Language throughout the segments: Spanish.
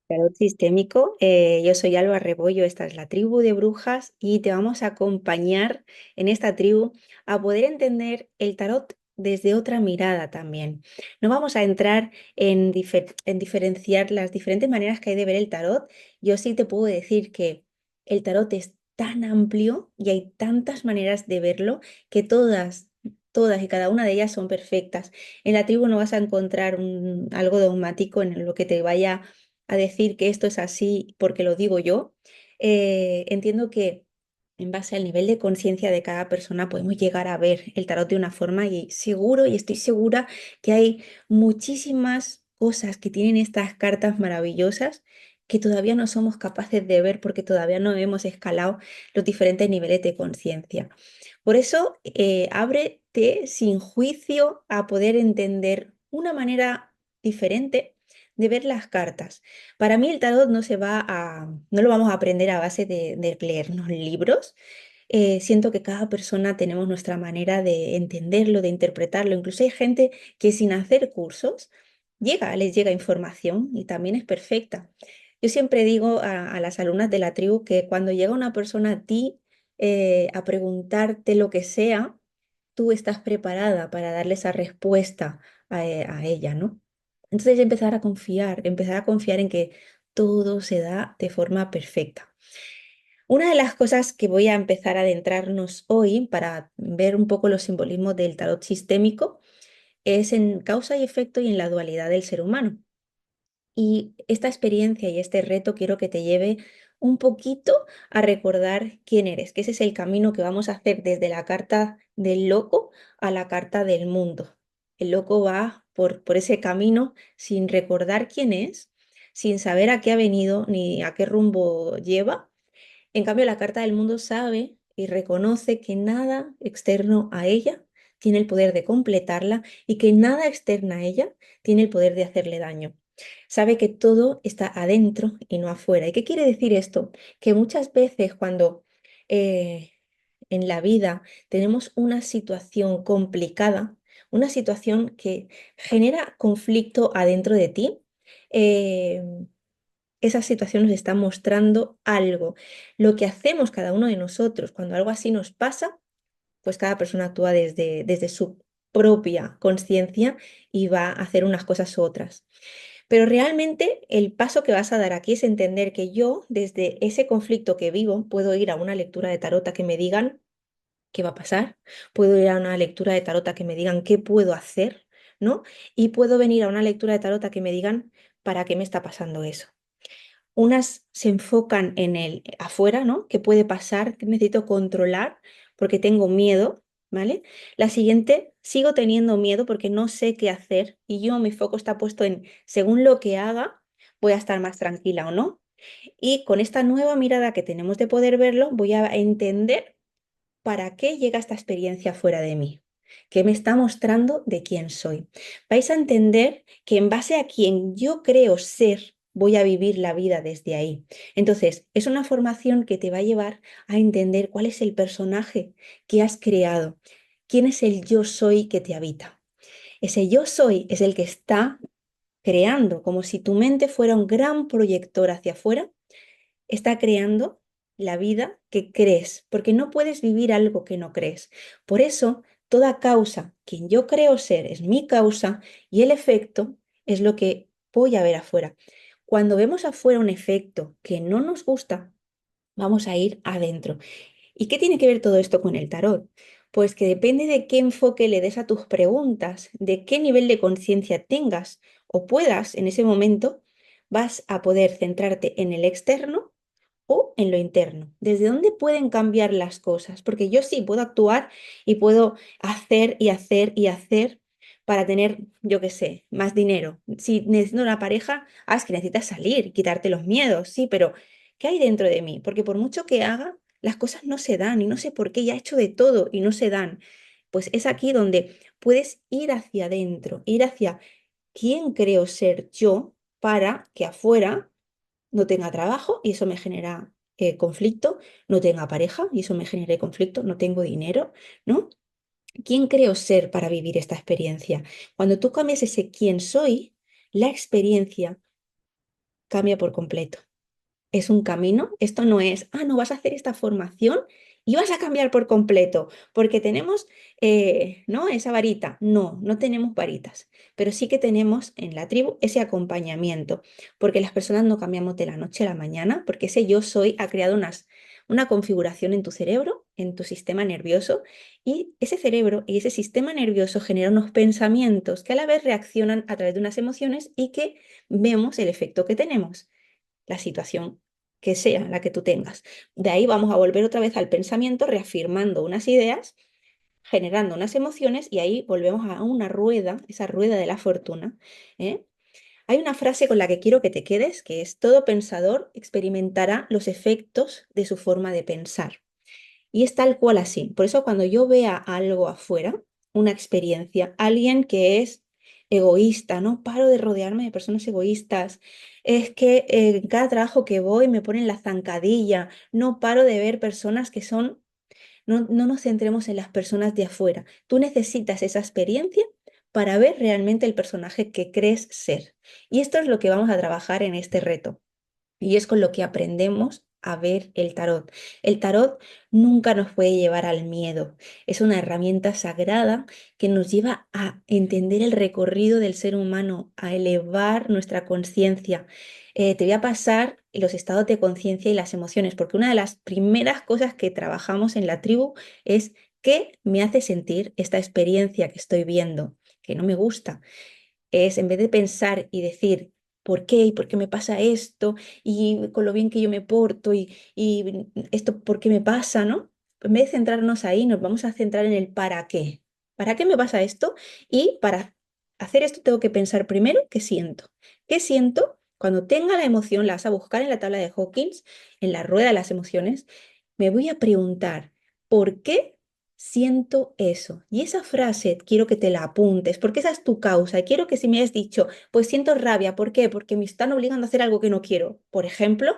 Tarot sistémico, yo soy Alba Rebollo, esta es la tribu de brujas y te vamos a acompañar en esta tribu a poder entender el tarot desde otra mirada también. No vamos a entrar en diferenciar las diferentes maneras que hay de ver el tarot. Yo sí te puedo decir que el tarot es tan amplio y hay tantas maneras de verlo que todas y cada una de ellas son perfectas. En la tribu no vas a encontrar algo dogmático en lo que te vaya a decir que esto es así porque lo digo yo. Entiendo que en base al nivel de conciencia de cada persona podemos llegar a ver el tarot de una forma y seguro y estoy segura que hay muchísimas cosas que tienen estas cartas maravillosas que todavía no somos capaces de ver porque todavía no hemos escalado los diferentes niveles de conciencia. Por eso, ábrete sin juicio a poder entender una manera diferente de ver las cartas. Para mí el tarot no lo vamos a aprender a base de leernos libros. Siento que cada persona tenemos nuestra manera de entenderlo, de interpretarlo. Incluso hay gente que sin hacer cursos les llega información y también es perfecta. Yo siempre digo a las alumnas de la tribu que cuando llega una persona a ti a preguntarte lo que sea, tú estás preparada para darle esa respuesta a ella, ¿no? Entonces empezar a confiar en que todo se da de forma perfecta. Una de las cosas que voy a empezar a adentrarnos hoy para ver un poco los simbolismos del tarot sistémico es en causa y efecto y en la dualidad del ser humano. Y esta experiencia y este reto quiero que te lleve un poquito a recordar quién eres, que ese es el camino que vamos a hacer desde la carta del loco a la carta del mundo. El loco va por ese camino sin recordar quién es, sin saber a qué ha venido ni a qué rumbo lleva. En cambio, la carta del mundo sabe y reconoce que nada externo a ella tiene el poder de completarla y que nada externo a ella tiene el poder de hacerle daño. Sabe que todo está adentro y no afuera. ¿Y qué quiere decir esto? Que muchas veces cuando eh, en la vida tenemos una situación complicada, una situación que genera conflicto adentro de ti, eh, esa situación nos está mostrando algo. Lo que hacemos cada uno de nosotros cuando algo así nos pasa, pues cada persona actúa desde su propia conciencia y va a hacer unas cosas u otras. Pero realmente el paso que vas a dar aquí es entender que yo, desde ese conflicto que vivo, puedo ir a una lectura de tarot a que me digan qué va a pasar, puedo ir a una lectura de tarot a que me digan qué puedo hacer, ¿no? Y puedo venir a una lectura de tarot a que me digan para qué me está pasando eso. Unas se enfocan en el afuera, ¿no? ¿Qué puede pasar? ¿Qué necesito controlar? Porque tengo miedo, ¿vale? La siguiente, sigo teniendo miedo porque no sé qué hacer y mi foco está puesto en, según lo que haga, voy a estar más tranquila o no. Y con esta nueva mirada que tenemos de poder verlo, voy a entender para qué llega esta experiencia fuera de mí. ¿Qué me está mostrando de quién soy? Vais a entender que en base a quien yo creo ser, voy a vivir la vida desde ahí. Entonces, es una formación que te va a llevar a entender cuál es el personaje que has creado, quién es el yo soy que te habita. Ese yo soy es el que está creando, como si tu mente fuera un gran proyector hacia afuera, está creando la vida que crees, porque no puedes vivir algo que no crees. Por eso, toda causa, quien yo creo ser, es mi causa y el efecto es lo que voy a ver afuera. Cuando vemos afuera un efecto que no nos gusta, vamos a ir adentro. ¿Y qué tiene que ver todo esto con el tarot? Pues que depende de qué enfoque le des a tus preguntas, de qué nivel de conciencia tengas o puedas en ese momento, vas a poder centrarte en el externo o en lo interno. ¿Desde dónde pueden cambiar las cosas? Porque yo sí puedo actuar y puedo hacer y hacer y hacer para tener, yo qué sé, más dinero. Si necesito una pareja, es que necesitas salir, quitarte los miedos, sí, pero ¿qué hay dentro de mí? Porque por mucho que haga, las cosas no se dan y no sé por qué, ya he hecho de todo y no se dan. Pues es aquí donde puedes ir hacia adentro, ir hacia quién creo ser yo para que afuera no tenga trabajo y eso me genera conflicto, no tenga pareja y eso me genere conflicto, no tengo dinero, ¿no? ¿Quién creo ser para vivir esta experiencia? Cuando tú cambias ese quién soy, la experiencia cambia por completo. Es un camino. Esto no es, no vas a hacer esta formación y vas a cambiar por completo, porque tenemos, ¿no? Esa varita. No, no tenemos varitas, pero sí que tenemos en la tribu ese acompañamiento, porque las personas no cambiamos de la noche a la mañana, porque ese yo soy ha creado una configuración en tu cerebro, en tu sistema nervioso, y ese cerebro y ese sistema nervioso generan unos pensamientos que a la vez reaccionan a través de unas emociones y que vemos el efecto que tenemos la situación que sea la que tú tengas. De ahí vamos a volver otra vez al pensamiento, reafirmando unas ideas, generando unas emociones y ahí volvemos a una rueda, esa rueda de la fortuna. ¿eh? Hay una frase con la que quiero que te quedes, que es, todo pensador experimentará los efectos de su forma de pensar. Y es tal cual así. Por eso cuando yo vea algo afuera, una experiencia, alguien que es egoísta, no paro de rodearme de personas egoístas. Es que en cada trabajo que voy me ponen la zancadilla. No paro de ver personas que son, no nos centremos en las personas de afuera. Tú necesitas esa experiencia para ver realmente el personaje que crees ser. Y esto es lo que vamos a trabajar en este reto. Y es con lo que aprendemos a ver el tarot. El tarot nunca nos puede llevar al miedo. Es una herramienta sagrada que nos lleva a entender el recorrido del ser humano, a elevar nuestra conciencia. Te voy a pasar los estados de conciencia y las emociones, porque una de las primeras cosas que trabajamos en la tribu es qué me hace sentir esta experiencia que estoy viendo, que no me gusta. Es en vez de pensar y decir, ¿por qué? ¿Y por qué me pasa esto? Y con lo bien que yo me porto y esto, ¿por qué me pasa? ¿No? En vez de centrarnos ahí, nos vamos a centrar en el para qué. ¿Para qué me pasa esto? Y para hacer esto tengo que pensar primero qué siento. ¿Qué siento? Cuando tenga la emoción, la vas a buscar en la tabla de Hawkins, en la rueda de las emociones, me voy a preguntar, ¿por qué siento eso? Y esa frase quiero que te la apuntes, porque esa es tu causa. Y quiero que si me has dicho, pues siento rabia, ¿por qué? Porque me están obligando a hacer algo que no quiero. Por ejemplo,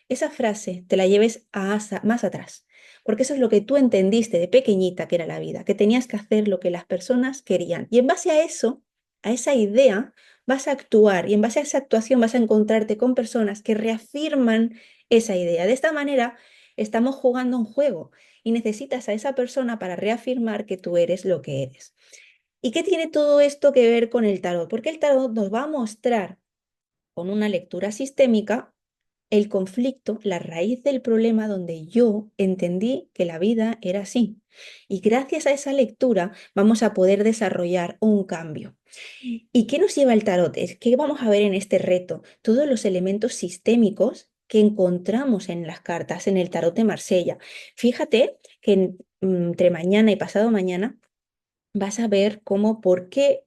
esa frase te la lleves más atrás, porque eso es lo que tú entendiste de pequeñita que era la vida, que tenías que hacer lo que las personas querían. Y en base a eso, a esa idea, vas a actuar y en base a esa actuación vas a encontrarte con personas que reafirman esa idea. De esta manera, estamos jugando un juego y necesitas a esa persona para reafirmar que tú eres lo que eres. ¿Y qué tiene todo esto que ver con el tarot? Porque el tarot nos va a mostrar con una lectura sistémica el conflicto, la raíz del problema donde yo entendí que la vida era así. Y gracias a esa lectura vamos a poder desarrollar un cambio. ¿Y qué nos lleva el tarot? Es que vamos a ver en este reto todos los elementos sistémicos que encontramos en las cartas, en el tarot de Marsella. Fíjate que entre mañana y pasado mañana vas a ver cómo, por qué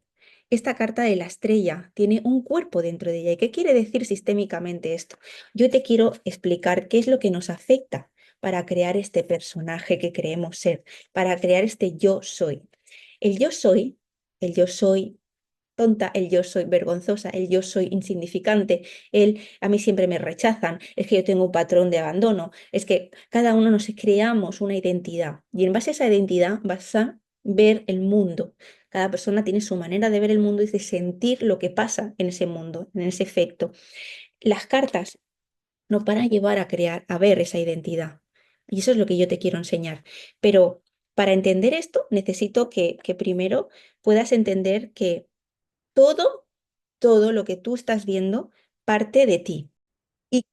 esta carta de la estrella tiene un cuerpo dentro de ella. ¿Y qué quiere decir sistémicamente esto? Yo te quiero explicar qué es lo que nos afecta para crear este personaje que creemos ser, para crear este yo soy. El yo soy, el yo soy tonta, el yo soy vergonzosa, el yo soy insignificante, el a mí siempre me rechazan, es que yo tengo un patrón de abandono, es que cada uno nos creamos una identidad y en base a esa identidad vas a ver el mundo. Cada persona tiene su manera de ver el mundo y de sentir lo que pasa en ese mundo, en ese efecto. Las cartas nos van a llevar a crear, a ver esa identidad. Y eso es lo que yo te quiero enseñar. Pero para entender esto, necesito que primero puedas entender que todo, todo lo que tú estás viendo parte de ti y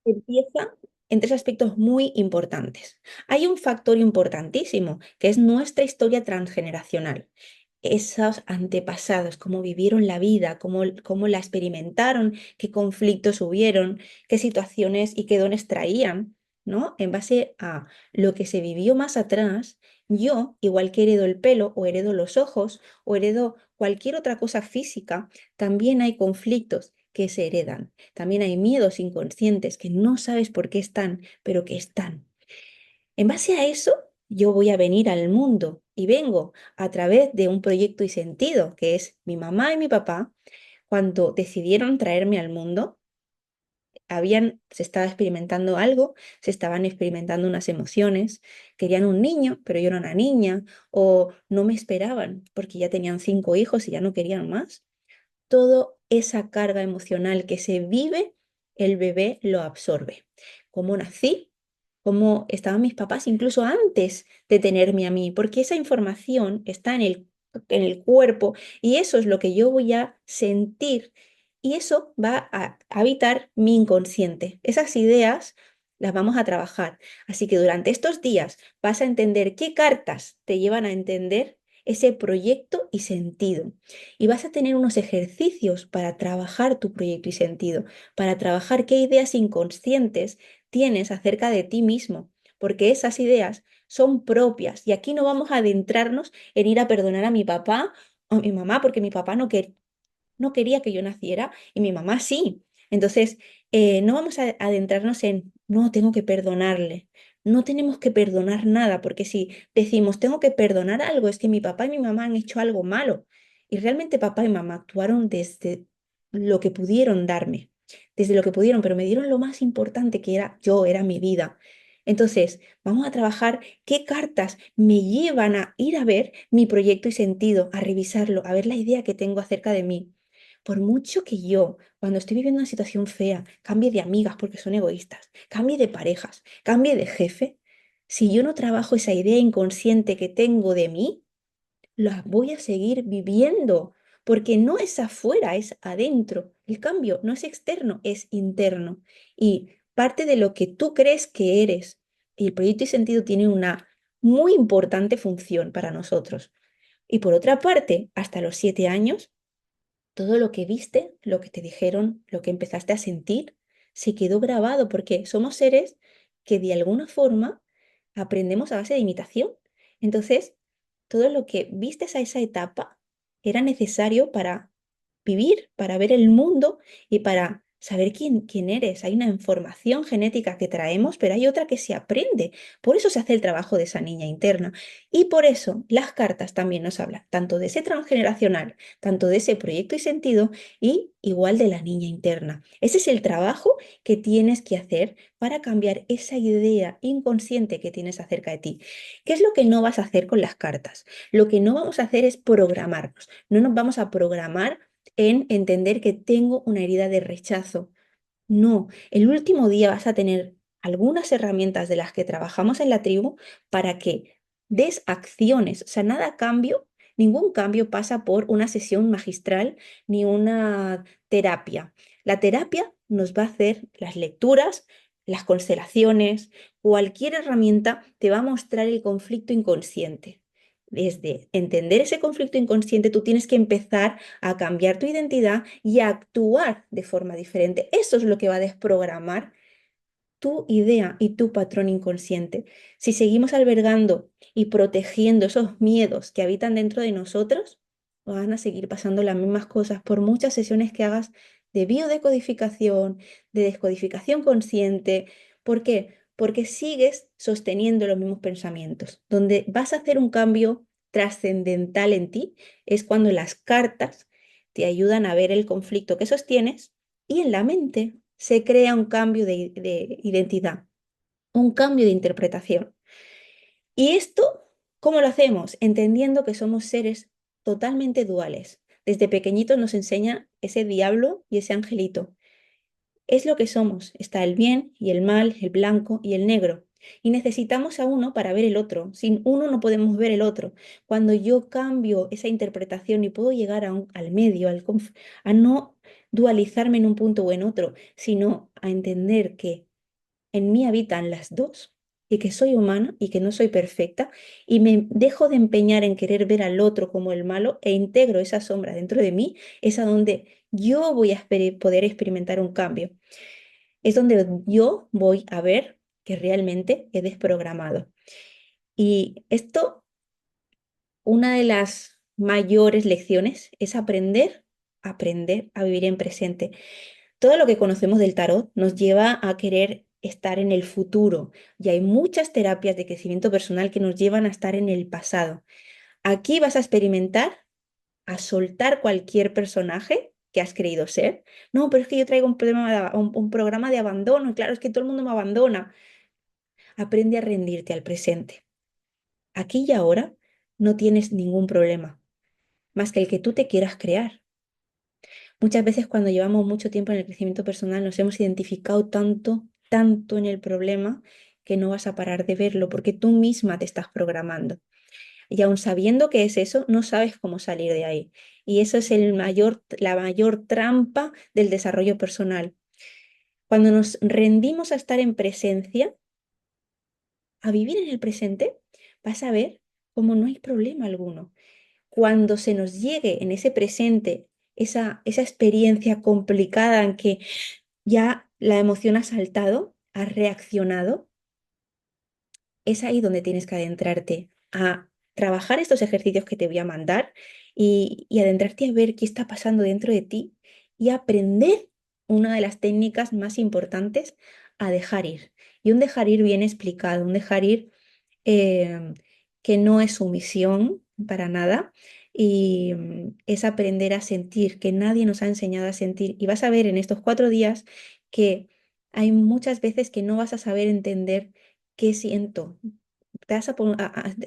empieza en tres aspectos muy importantes. Hay un factor importantísimo que es nuestra historia transgeneracional. Esos antepasados, cómo vivieron la vida, cómo la experimentaron, qué conflictos hubieron, qué situaciones y qué dones traían, ¿no? En base a lo que se vivió más atrás, yo, igual que heredo el pelo o heredo los ojos o heredo cualquier otra cosa física, también hay conflictos que se heredan. También hay miedos inconscientes que no sabes por qué están, pero que están. En base a eso, yo voy a venir al mundo y vengo a través de un proyecto y sentido, que es mi mamá y mi papá, cuando decidieron traerme al mundo, se estaba experimentando algo, se estaban experimentando unas emociones, querían un niño, pero yo era una niña, o no me esperaban porque ya tenían 5 hijos y ya no querían más. toda esa carga emocional que se vive, el bebé lo absorbe. Cómo nací, cómo estaban mis papás incluso antes de tenerme a mí, porque esa información está en el cuerpo y eso es lo que yo voy a sentir y eso va a habitar mi inconsciente. Esas ideas las vamos a trabajar. Así que durante estos días vas a entender qué cartas te llevan a entender ese proyecto y sentido. Y vas a tener unos ejercicios para trabajar tu proyecto y sentido, para trabajar qué ideas inconscientes tienes acerca de ti mismo, porque esas ideas son propias. Y aquí no vamos a adentrarnos en ir a perdonar a mi papá o a mi mamá, porque mi papá no quería que yo naciera y mi mamá sí. Entonces, no vamos a adentrarnos en, no, tengo que perdonarle. No tenemos que perdonar nada, porque si decimos, tengo que perdonar algo, es que mi papá y mi mamá han hecho algo malo. Y realmente papá y mamá actuaron desde lo que pudieron darme, desde lo que pudieron, pero me dieron lo más importante que era yo, era mi vida. Entonces, vamos a trabajar qué cartas me llevan a ir a ver mi proyecto y sentido, a revisarlo, a ver la idea que tengo acerca de mí. Por mucho que yo, cuando estoy viviendo una situación fea, cambie de amigas porque son egoístas, cambie de parejas, cambie de jefe, si yo no trabajo esa idea inconsciente que tengo de mí, la voy a seguir viviendo, porque no es afuera, es adentro. El cambio no es externo, es interno. Y parte de lo que tú crees que eres, y el proyecto y sentido tiene una muy importante función para nosotros. Y por otra parte, hasta los 7 años, todo lo que viste, lo que te dijeron, lo que empezaste a sentir, se quedó grabado porque somos seres que de alguna forma aprendemos a base de imitación. Entonces, todo lo que vistes a esa etapa era necesario para vivir, para ver el mundo y para saber quién eres. Hay una información genética que traemos, pero hay otra que se aprende. Por eso se hace el trabajo de esa niña interna. Y por eso las cartas también nos hablan tanto de ese transgeneracional, tanto de ese proyecto y sentido, y igual de la niña interna. Ese es el trabajo que tienes que hacer para cambiar esa idea inconsciente que tienes acerca de ti. ¿Qué es lo que no vas a hacer con las cartas? Lo que no vamos a hacer es programarnos. No nos vamos a programar en entender que tengo una herida de rechazo. No, el último día vas a tener algunas herramientas de las que trabajamos en la tribu para que des acciones. O sea, nada cambio, ningún cambio pasa por una sesión magistral ni una terapia. La terapia nos va a hacer las lecturas, las constelaciones, cualquier herramienta te va a mostrar el conflicto inconsciente. Desde entender ese conflicto inconsciente, tú tienes que empezar a cambiar tu identidad y a actuar de forma diferente. Eso es lo que va a desprogramar tu idea y tu patrón inconsciente. Si seguimos albergando y protegiendo esos miedos que habitan dentro de nosotros, van a seguir pasando las mismas cosas por muchas sesiones que hagas de biodecodificación, de descodificación consciente. ¿Por qué? Porque sigues sosteniendo los mismos pensamientos. Donde vas a hacer un cambio trascendental en ti es cuando las cartas te ayudan a ver el conflicto que sostienes y en la mente se crea un cambio de identidad, un cambio de interpretación. ¿Y esto cómo lo hacemos? Entendiendo que somos seres totalmente duales. Desde pequeñitos nos enseña ese diablo y ese angelito. Es lo que somos. Está el bien y el mal, el blanco y el negro. Y necesitamos a uno para ver el otro. Sin uno no podemos ver el otro. Cuando yo cambio esa interpretación y puedo llegar al medio, a no dualizarme en un punto o en otro, sino a entender que en mí habitan las dos y que soy humana y que no soy perfecta y me dejo de empeñar en querer ver al otro como el malo e integro esa sombra dentro de mí, es a donde yo voy a poder experimentar un cambio. Es donde yo voy a ver que realmente he desprogramado. Y esto, una de las mayores lecciones es aprender a vivir en presente. Todo lo que conocemos del tarot nos lleva a querer estar en el futuro y hay muchas terapias de crecimiento personal que nos llevan a estar en el pasado. Aquí vas a experimentar a soltar cualquier personaje que has creído ser. No, pero es que yo traigo un programa de abandono y claro, es que todo el mundo me abandona. Aprende a rendirte al presente. Aquí y ahora no tienes ningún problema más que el que tú te quieras crear. Muchas veces cuando llevamos mucho tiempo en el crecimiento personal nos hemos identificado tanto, tanto en el problema que no vas a parar de verlo porque tú misma te estás programando. Y aun sabiendo que es eso, no sabes cómo salir de ahí. Y eso es la mayor trampa del desarrollo personal. Cuando nos rendimos a estar en presencia, a vivir en el presente, vas a ver cómo no hay problema alguno. Cuando se nos llegue en ese presente esa experiencia complicada en que ya la emoción ha saltado, ha reaccionado, es ahí donde tienes que adentrarte a trabajar estos ejercicios que te voy a mandar y adentrarte a ver qué está pasando dentro de ti y aprender una de las técnicas más importantes a dejar ir. Y un dejar ir bien explicado, un dejar ir eh, que no es sumisión para nada y es aprender a sentir, que nadie nos ha enseñado a sentir. Y vas a ver en estos 4 días que hay muchas veces que no vas a saber entender qué siento. Te vas a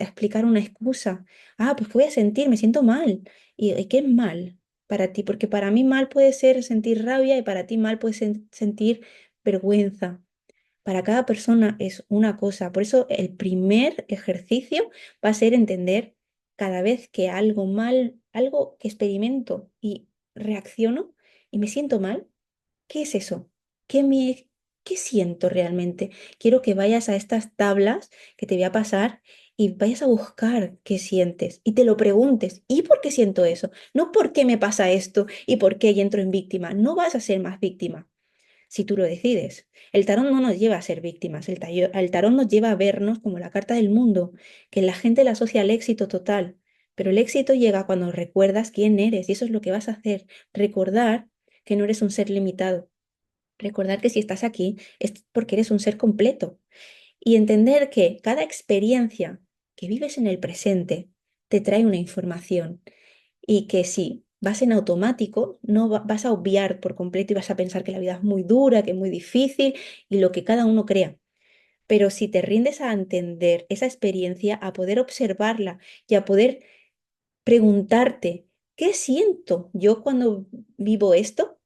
explicar una excusa. Ah, pues ¿qué voy a sentir? Me siento mal. ¿Y qué es mal para ti? Porque para mí mal puede ser sentir rabia y para ti mal puede sentir vergüenza. Para cada persona es una cosa. Por eso el primer ejercicio va a ser entender cada vez que algo mal, algo que experimento y reacciono y me siento mal, ¿qué es eso? ¿Qué me, qué siento realmente? Quiero que vayas a estas tablas que te voy a pasar y vayas a buscar qué sientes y te lo preguntes. ¿Y por qué siento eso? No por qué me pasa esto y por qué y entro en víctima. No vas a ser más víctima si tú lo decides. El tarot no nos lleva a ser víctimas, el tarot nos lleva a vernos como la carta del mundo, que la gente la asocia al éxito total, pero el éxito llega cuando recuerdas quién eres y eso es lo que vas a hacer, recordar que no eres un ser limitado, recordar que si estás aquí es porque eres un ser completo y entender que cada experiencia que vives en el presente te trae una información y que si vas en automático, no vas a obviar por completo y vas a pensar que la vida es muy dura, que es muy difícil y lo que cada uno crea. Pero si te rindes a entender esa experiencia, a poder observarla y a poder preguntarte, ¿qué siento yo cuando vivo esto?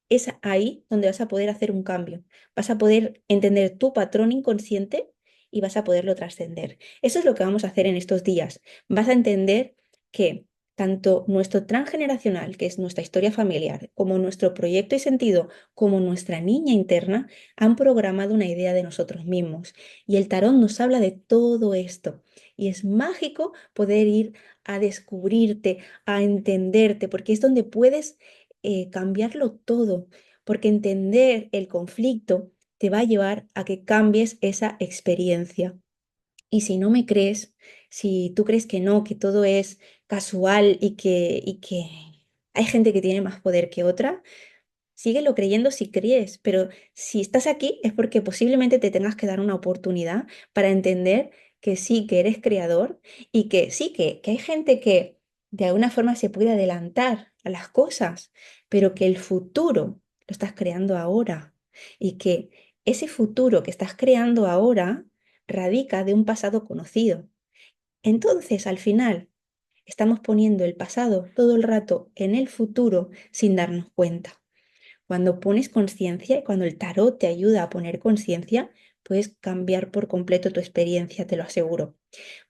Es ahí donde vas a poder hacer un cambio. Vas a poder entender tu patrón inconsciente y vas a poderlo trascender. Eso es lo que vamos a hacer en estos días. Vas a entender que tanto nuestro transgeneracional, que es nuestra historia familiar, como nuestro proyecto y sentido, como nuestra niña interna, han programado una idea de nosotros mismos. Y el tarot nos habla de todo esto. Y es mágico poder ir a descubrirte, a entenderte, porque es donde puedes cambiarlo todo, porque entender el conflicto te va a llevar a que cambies esa experiencia. Y si no me crees, si tú crees que no, que todo es casual y que hay gente que tiene más poder que otra, síguelo creyendo si crees, pero si estás aquí es porque posiblemente te tengas que dar una oportunidad para entender que sí, que eres creador y que sí, que hay gente que de alguna forma se puede adelantar a las cosas, pero que el futuro lo estás creando ahora y que ese futuro que estás creando ahora radica de un pasado conocido. Entonces, al final, estamos poniendo el pasado todo el rato en el futuro sin darnos cuenta. Cuando pones conciencia y cuando el tarot te ayuda a poner conciencia, puedes cambiar por completo tu experiencia, te lo aseguro,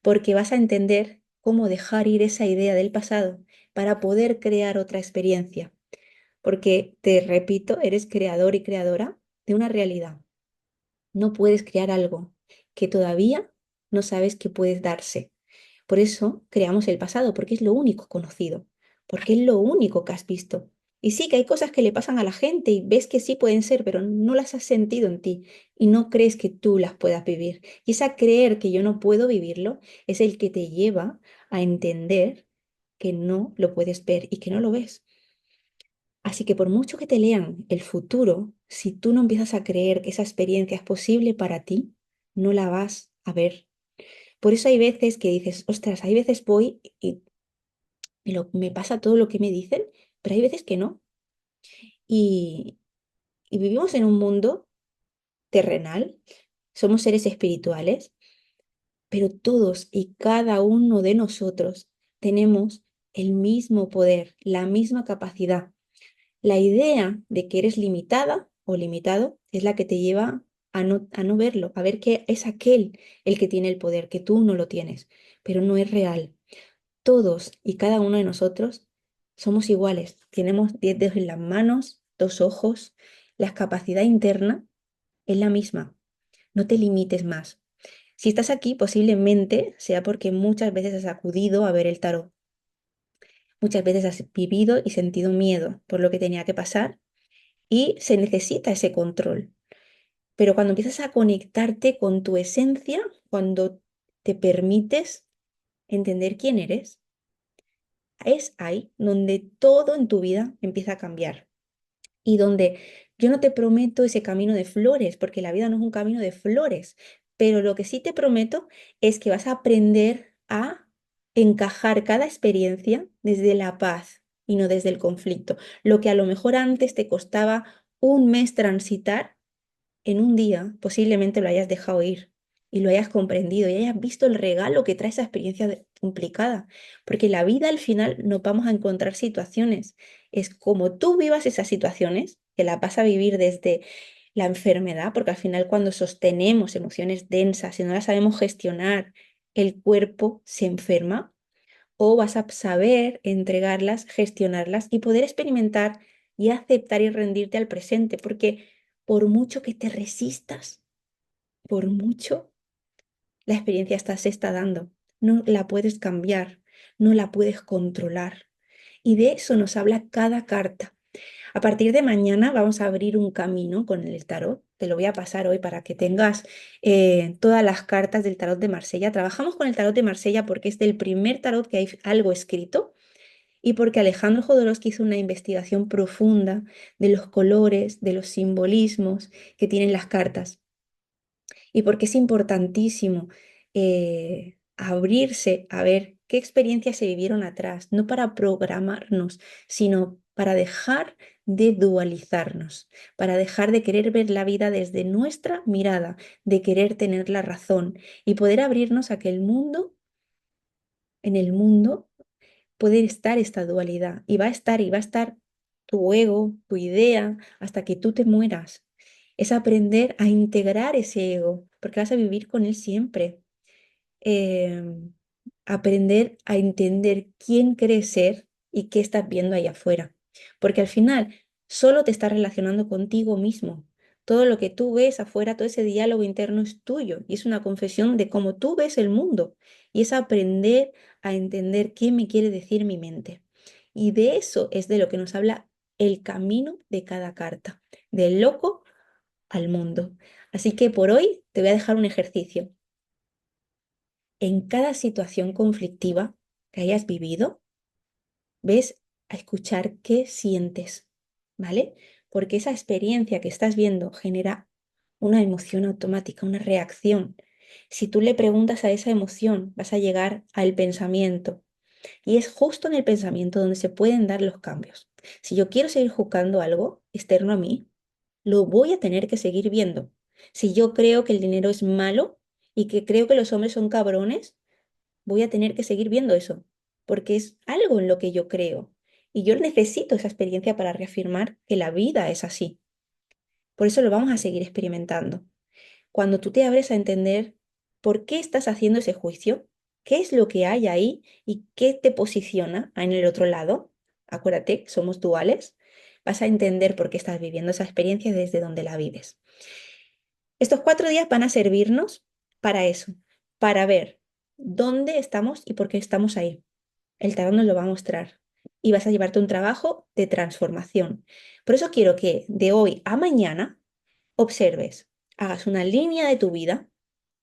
porque vas a entender cómo dejar ir esa idea del pasado para poder crear otra experiencia. Porque, te repito, eres creador y creadora de una realidad. No puedes crear algo que todavía no sabes que puedes darse. Por eso creamos el pasado, porque es lo único conocido, porque es lo único que has visto. Y sí que hay cosas que le pasan a la gente y ves que sí pueden ser, pero no las has sentido en ti y no crees que tú las puedas vivir. Y esa creer que yo no puedo vivirlo es el que te lleva a entender que no lo puedes ver y que no lo ves. Así que por mucho que te lean el futuro, si tú no empiezas a creer que esa experiencia es posible para ti, no la vas a ver. Por eso hay veces que dices, ostras, hay veces voy y me pasa todo lo que me dicen, pero hay veces que no. Y, y vivimos en un mundo terrenal, somos seres espirituales, pero todos y cada uno de nosotros tenemos el mismo poder, la misma capacidad. La idea de que eres limitada o limitado es la que te lleva a no verlo, a ver que es aquel el que tiene el poder, que tú no lo tienes, pero no es real. Todos y cada uno de nosotros somos iguales. Tenemos 10 dedos en las manos, dos ojos. La capacidad interna es la misma. No te limites más. Si estás aquí, posiblemente sea porque muchas veces has acudido a ver el tarot. Muchas veces has vivido y sentido miedo por lo que tenía que pasar y se necesita ese control. Pero cuando empiezas a conectarte con tu esencia, cuando te permites entender quién eres, es ahí donde todo en tu vida empieza a cambiar y donde yo no te prometo ese camino de flores, porque la vida no es un camino de flores, pero lo que sí te prometo es que vas a aprender a encajar cada experiencia desde la paz y no desde el conflicto. Lo que a lo mejor antes te costaba un mes transitar, en un día posiblemente lo hayas dejado ir y lo hayas comprendido y hayas visto el regalo que trae esa experiencia complicada. Porque la vida al final nos vamos a encontrar situaciones. Es como tú vivas esas situaciones, que las vas a vivir desde la enfermedad, porque al final cuando sostenemos emociones densas y no las sabemos gestionar, el cuerpo se enferma, o vas a saber entregarlas, gestionarlas y poder experimentar y aceptar y rendirte al presente, porque por mucho que te resistas, por mucho, la experiencia se está dando. No la puedes cambiar, no la puedes controlar. Y de eso nos habla cada carta. A partir de mañana vamos a abrir un camino con el tarot. Te lo voy a pasar hoy para que tengas todas las cartas del tarot de Marsella. Trabajamos con el tarot de Marsella porque es del primer tarot que hay algo escrito y porque Alejandro Jodorowsky hizo una investigación profunda de los colores, de los simbolismos que tienen las cartas y porque es importantísimo abrirse a ver qué experiencias se vivieron atrás, no para programarnos, sino para dejar de dualizarnos, para dejar de querer ver la vida desde nuestra mirada, de querer tener la razón y poder abrirnos a que en el mundo, puede estar esta dualidad y va a estar tu ego, tu idea, hasta que tú te mueras. Es aprender a integrar ese ego, porque vas a vivir con él siempre. Em, Aprender a entender quién crees ser y qué estás viendo ahí afuera. Porque al final solo te estás relacionando contigo mismo. Todo lo que tú ves afuera, todo ese diálogo interno es tuyo y es una confesión de cómo tú ves el mundo. Y es aprender a entender qué me quiere decir mi mente. Y de eso es de lo que nos habla el camino de cada carta, del loco al mundo. Así que por hoy te voy a dejar un ejercicio. En cada situación conflictiva que hayas vivido, ves a escuchar qué sientes, ¿vale? Porque esa experiencia que estás viendo genera una emoción automática, una reacción. Si tú le preguntas a esa emoción, vas a llegar al pensamiento. Y es justo en el pensamiento donde se pueden dar los cambios. Si yo quiero seguir juzgando algo externo a mí, lo voy a tener que seguir viendo. Si yo creo que el dinero es malo y que creo que los hombres son cabrones, voy a tener que seguir viendo eso, porque es algo en lo que yo creo. Y yo necesito esa experiencia para reafirmar que la vida es así. Por eso lo vamos a seguir experimentando. Cuando tú te abres a entender por qué estás haciendo ese juicio, qué es lo que hay ahí y qué te posiciona en el otro lado, acuérdate, somos duales, vas a entender por qué estás viviendo esa experiencia desde donde la vives. Estos 4 días van a servirnos para eso, para ver dónde estamos y por qué estamos ahí. El tarot nos lo va a mostrar y vas a llevarte un trabajo de transformación. Por eso quiero que de hoy a mañana observes, hagas una línea de tu vida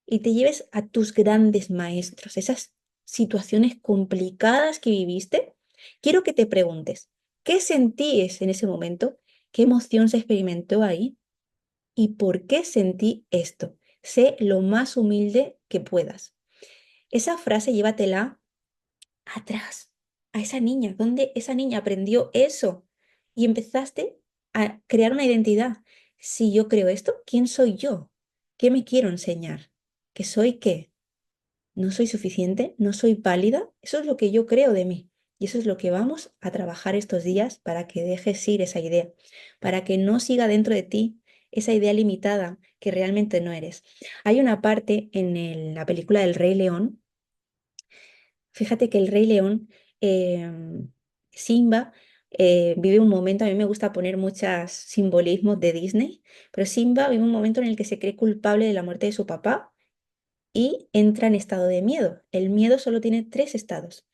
y te lleves a tus grandes maestros, esas situaciones complicadas que viviste. Quiero que te preguntes, ¿qué sentíes en ese momento? ¿Qué emoción se experimentó ahí? ¿Y por qué sentí esto? Sé lo más humilde que puedas. Esa frase llévatela atrás, a esa niña, ¿dónde esa niña aprendió eso? Y empezaste a crear una identidad. Si yo creo esto, ¿quién soy yo? ¿Qué me quiero enseñar? ¿Que soy qué? ¿No soy suficiente? ¿No soy válida? Eso es lo que yo creo de mí. Y eso es lo que vamos a trabajar estos días para que dejes ir esa idea, para que no siga dentro de ti esa idea limitada que realmente no eres. Hay una parte en la película del Rey León. Fíjate que el Rey León, Simba, vive un momento, a mí me gusta poner muchos simbolismos de Disney, pero Simba vive un momento en el que se cree culpable de la muerte de su papá y entra en estado de miedo. El miedo solo tiene tres estados: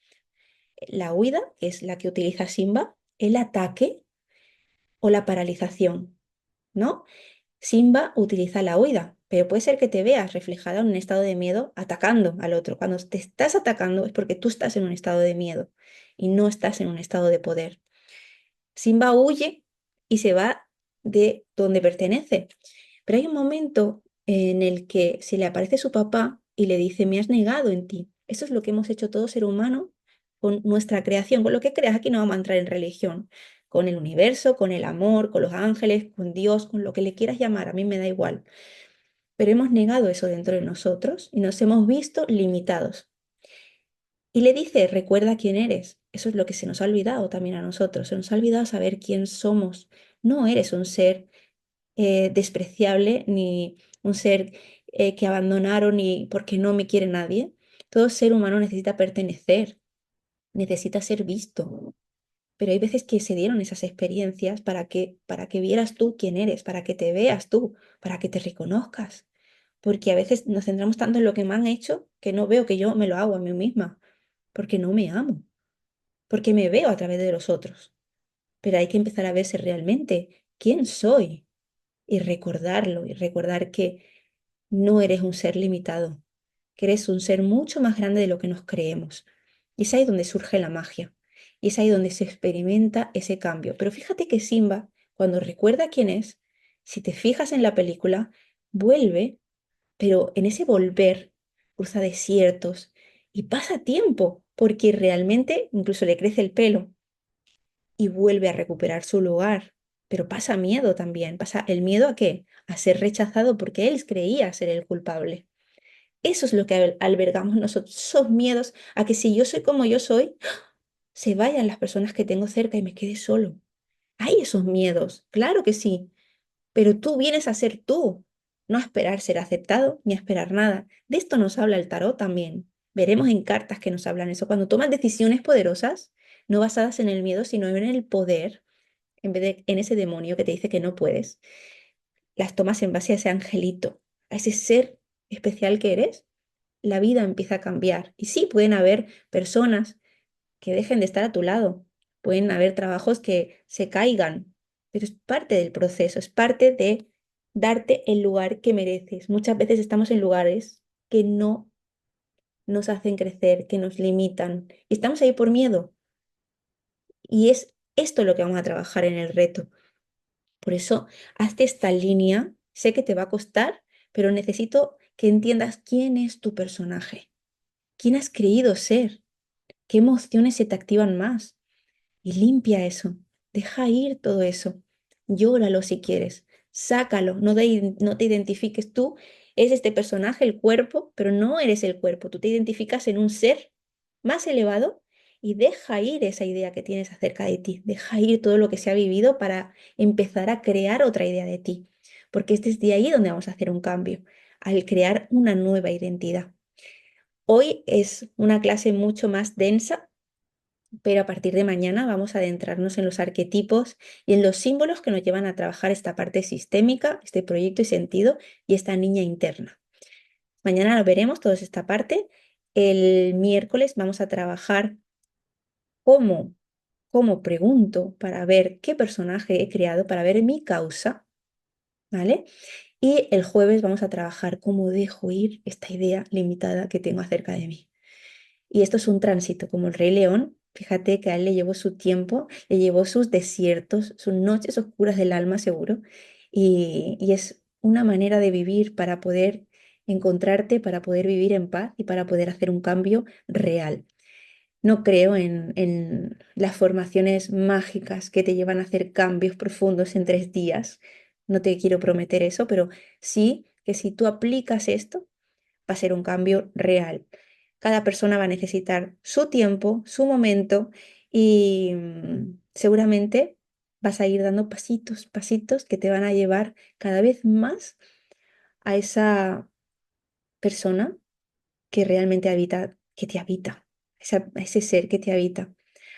la huida, que es la que utiliza Simba, el ataque o la paralización, ¿no? Simba utiliza la huida, pero puede ser que te veas reflejada en un estado de miedo atacando al otro. Cuando te estás atacando es porque tú estás en un estado de miedo y no estás en un estado de poder. Simba huye y se va de donde pertenece. Pero hay un momento en el que se le aparece su papá y le dice: me has negado en ti. Eso es lo que hemos hecho todo ser humano con nuestra creación, con lo que creas. Aquí no vamos a entrar en religión, con el universo, con el amor, con los ángeles, con Dios, con lo que le quieras llamar, a mí me da igual. Pero hemos negado eso dentro de nosotros y nos hemos visto limitados. Y le dice: recuerda quién eres. Eso es lo que se nos ha olvidado también a nosotros. Se nos ha olvidado saber quién somos. No eres un ser despreciable ni un ser que abandonaron y porque no me quiere nadie. Todo ser humano necesita pertenecer, necesita ser visto. Pero hay veces que se dieron esas experiencias para que vieras tú quién eres, para que te veas tú, para que te reconozcas. Porque a veces nos centramos tanto en lo que me han hecho que no veo que yo me lo hago a mí misma, porque no me amo, porque me veo a través de los otros. Pero hay que empezar a verse realmente quién soy y recordarlo y recordar que no eres un ser limitado, que eres un ser mucho más grande de lo que nos creemos. Y es ahí donde surge la magia. Y es ahí donde se experimenta ese cambio. Pero fíjate que Simba, cuando recuerda quién es, si te fijas en la película, vuelve, pero en ese volver cruza desiertos y pasa tiempo, porque realmente incluso le crece el pelo y vuelve a recuperar su lugar. Pero pasa miedo también. ¿Pasa el miedo a qué? A ser rechazado porque él creía ser el culpable. Eso es lo que albergamos nosotros, esos miedos a que si yo soy como yo soy, se vayan las personas que tengo cerca y me quede solo. Hay esos miedos, claro que sí, pero tú vienes a ser tú, no a esperar ser aceptado ni a esperar nada. De esto nos habla el tarot también. Veremos en cartas que nos hablan eso. Cuando tomas decisiones poderosas, no basadas en el miedo, sino en el poder, en vez de en ese demonio que te dice que no puedes, las tomas en base a ese angelito, a ese ser especial que eres. La vida empieza a cambiar. Y sí, pueden haber personas que dejen de estar a tu lado, pueden haber trabajos que se caigan, pero es parte del proceso, es parte de darte el lugar que mereces. Muchas veces estamos en lugares que no nos hacen crecer, que nos limitan, y estamos ahí por miedo. Y es esto lo que vamos a trabajar en el reto. Por eso, hazte esta línea. Sé que te va a costar, pero necesito que entiendas quién es tu personaje, quién has creído ser, qué emociones se te activan más. Y limpia eso. Deja ir todo eso. Llóralo si quieres. Sácalo. No te identifiques tú. Es este personaje, el cuerpo, pero no eres el cuerpo. Tú te identificas en un ser más elevado y deja ir esa idea que tienes acerca de ti. Deja ir todo lo que se ha vivido para empezar a crear otra idea de ti. Porque es desde ahí donde vamos a hacer un cambio, al crear una nueva identidad. Hoy es una clase mucho más densa, pero a partir de mañana vamos a adentrarnos en los arquetipos y en los símbolos que nos llevan a trabajar esta parte sistémica, este proyecto y sentido y esta niña interna. Mañana lo veremos, toda esta parte. El miércoles vamos a trabajar cómo, cómo pregunto para ver qué personaje he creado, para ver mi causa, ¿vale? Y el jueves vamos a trabajar cómo dejo ir esta idea limitada que tengo acerca de mí. Y esto es un tránsito, como el Rey León. Fíjate que a él le llevó su tiempo, le llevó sus desiertos, sus noches oscuras del alma, seguro. Y es una manera de vivir para poder encontrarte, para poder vivir en paz y para poder hacer un cambio real. No creo en las formaciones mágicas que te llevan a hacer cambios profundos en 3 días. No te quiero prometer eso, pero sí que si tú aplicas esto, va a ser un cambio real. Cada persona va a necesitar su tiempo, su momento y seguramente vas a ir dando pasitos, pasitos que te van a llevar cada vez más a esa persona que realmente habita, que te habita, ese ser que te habita.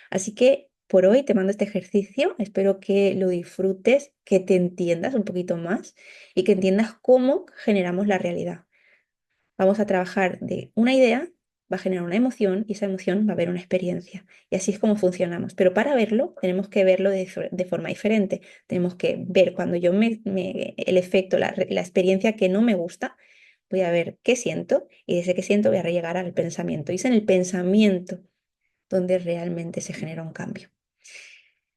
Así que por hoy te mando este ejercicio, espero que lo disfrutes, que te entiendas un poquito más y que entiendas cómo generamos la realidad. Vamos a trabajar de una idea, va a generar una emoción y esa emoción va a haber una experiencia. Y así es como funcionamos. Pero para verlo, tenemos que verlo de forma diferente. Tenemos que ver cuando yo el efecto, la experiencia que no me gusta, voy a ver qué siento y desde qué siento voy a llegar al pensamiento. Y es en el pensamiento donde realmente se genera un cambio.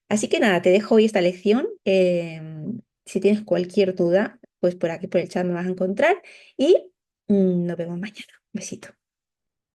Así que nada, te dejo hoy esta lección. Si tienes cualquier duda, pues por aquí por el chat me vas a encontrar y nos vemos mañana. Un besito.